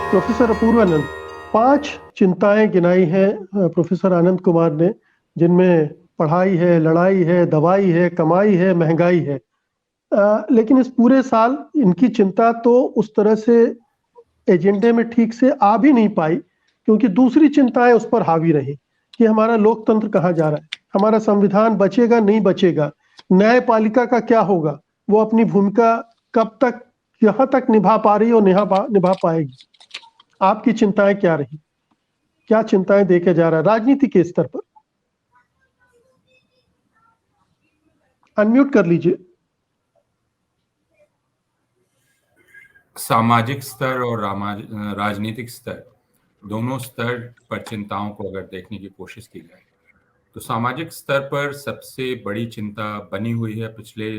Professor Apoorvanand, 5 चिंताएं गिनाई हैं प्रोफेसर आनंद कुमार ने, जिनमें पढ़ाई है, लड़ाई है, दवाई है, कमाई है, महंगाई है। लेकिन इस पूरे साल इनकी चिंता तो उस तरह से एजेंडे में ठीक से आ भी नहीं पाई, क्योंकि दूसरी चिंताएं उस पर हावी रही कि हमारा लोकतंत्र कहाँ जा रहा है, हमारा संविधान बचेगा नहीं बचेगा, न्यायपालिका का क्या होगा, वो अपनी भूमिका कब तक यहाँ तक निभा पा रही और निभा पाएगी। आपकी चिंताएं क्या रही, क्या चिंताएं देखे जा रहा है राजनीति के स्तर पर? अनम्यूट कर लीजिए। सामाजिक स्तर और राजनीतिक स्तर, दोनों स्तर पर चिंताओं को अगर देखने की कोशिश की जाए तो सामाजिक स्तर पर सबसे बड़ी चिंता बनी हुई है पिछले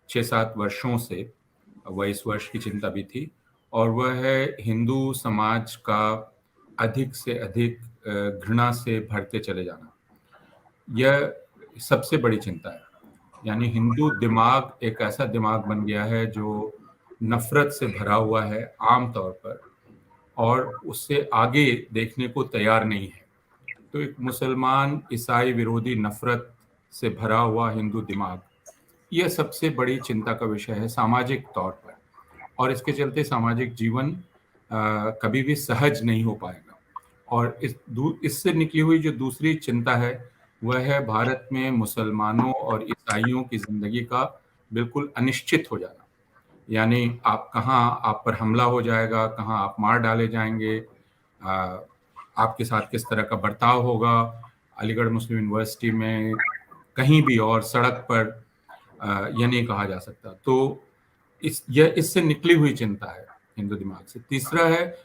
6-7 वर्षों से, वह इस वर्ष की चिंता भी थी, और वह है हिंदू समाज का अधिक से अधिक घृणा से भरते चले जाना। यह सबसे बड़ी चिंता है। यानी हिंदू दिमाग एक ऐसा दिमाग बन गया है जो नफरत से भरा हुआ है आम तौर पर, और उससे आगे देखने को तैयार नहीं है। तो एक मुसलमान ईसाई विरोधी नफरत से भरा हुआ हिंदू दिमाग, यह सबसे बड़ी चिंता का विषय है सामाजिक तौर पर, और इसके चलते सामाजिक जीवन कभी भी सहज नहीं हो पाएगा। और इससे निकली हुई जो दूसरी चिंता है वह है भारत में मुसलमानों और ईसाइयों की जिंदगी का बिल्कुल अनिश्चित हो जाना। यानी आप पर हमला हो जाएगा, कहाँ आप मार डाले जाएंगे, आपके साथ किस तरह का बर्ताव होगा, अलीगढ़ मुस्लिम यूनिवर्सिटी में, कहीं भी और सड़क पर, यह नहीं कहा जा सकता। तो इससे निकली हुई चिंता है हिंदू दिमाग से। तीसरा है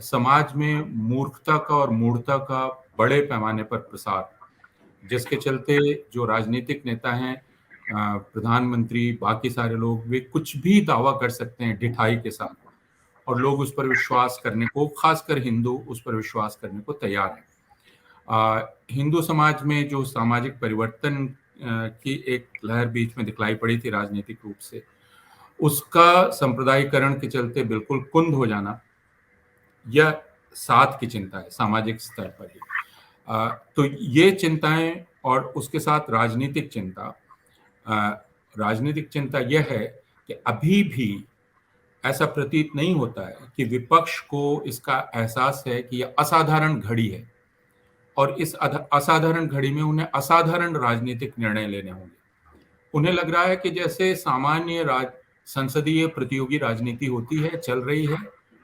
समाज में मूर्खता का और मूढ़ता का बड़े पैमाने पर प्रसार, जिसके चलते जो राजनीतिक नेता हैं, प्रधानमंत्री, बाकी सारे लोग, वे कुछ भी दावा कर सकते हैं ढिठाई के साथ, और लोग उस पर विश्वास करने को, खासकर हिंदू उस पर विश्वास करने को तैयार हैं। हिंदू समाज में जो सामाजिक परिवर्तन की एक लहर बीच में दिखलाई पड़ी थी राजनीतिक रूप से, उसका सांप्रदायिकरण के चलते बिल्कुल कुंद हो जाना, यह साथ की चिंता है सामाजिक स्तर पर ही। तो ये चिंताएं, और उसके साथ राजनीतिक चिंता यह है कि अभी भी ऐसा प्रतीत नहीं होता है कि विपक्ष को इसका एहसास है कि यह असाधारण घड़ी है, और इस असाधारण घड़ी में उन्हें असाधारण राजनीतिक निर्णय लेने होंगे। उन्हें लग रहा है कि जैसे सामान्य संसदीय प्रतियोगी राजनीति होती है, चल रही है,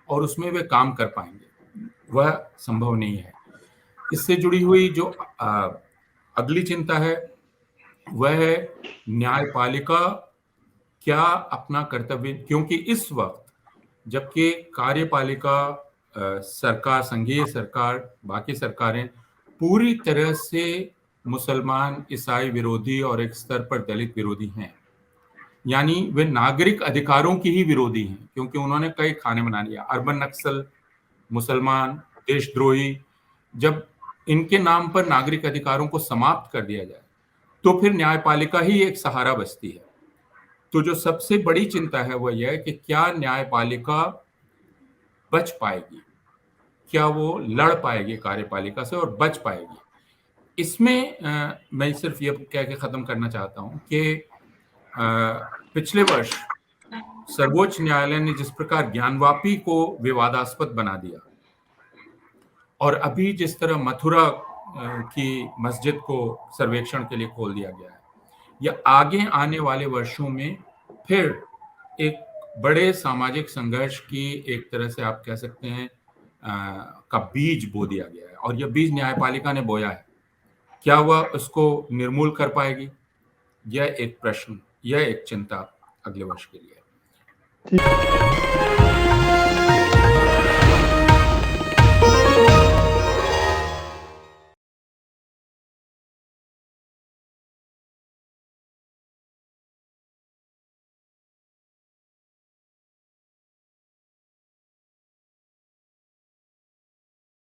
और उसमें वे काम कर पाएंगे, वह संभव नहीं है। इससे जुड़ी हुई जो अगली चिंता है वह है न्यायपालिका क्या अपना कर्तव्य, क्योंकि इस वक्त जबकि कार्यपालिका, सरकार, संघीय सरकार, बाकी सरकारें पूरी तरह से मुसलमान ईसाई विरोधी और एक स्तर पर दलित विरोधी हैं, यानी वे नागरिक अधिकारों की ही विरोधी हैं, क्योंकि उन्होंने कई खाने बना लिया। अर्बन नक्सल, मुसलमान, देशद्रोही, जब इनके नाम पर नागरिक अधिकारों को समाप्त कर दिया जाए तो फिर न्यायपालिका ही एक सहारा बचती है। तो जो सबसे बड़ी चिंता है वह यह है कि क्या न्यायपालिका बच पाएगी, क्या वो लड़ पाएगी कार्यपालिका से और बच पाएगी। इसमें मैं सिर्फ ये कह के खत्म करना चाहता हूं कि पिछले वर्ष सर्वोच्च न्यायालय ने जिस प्रकार ज्ञानवापी को विवादास्पद बना दिया, और अभी जिस तरह मथुरा की मस्जिद को सर्वेक्षण के लिए खोल दिया गया है, यह आगे आने वाले वर्षों में फिर एक बड़े सामाजिक संघर्ष की, एक तरह से आप कह सकते हैं, का बीज बो दिया गया है, और यह बीज न्यायपालिका ने बोया है। क्या वह उसको निर्मूल कर पाएगी? यह एक प्रश्न, यह एक चिंता अगले वर्ष के लिए।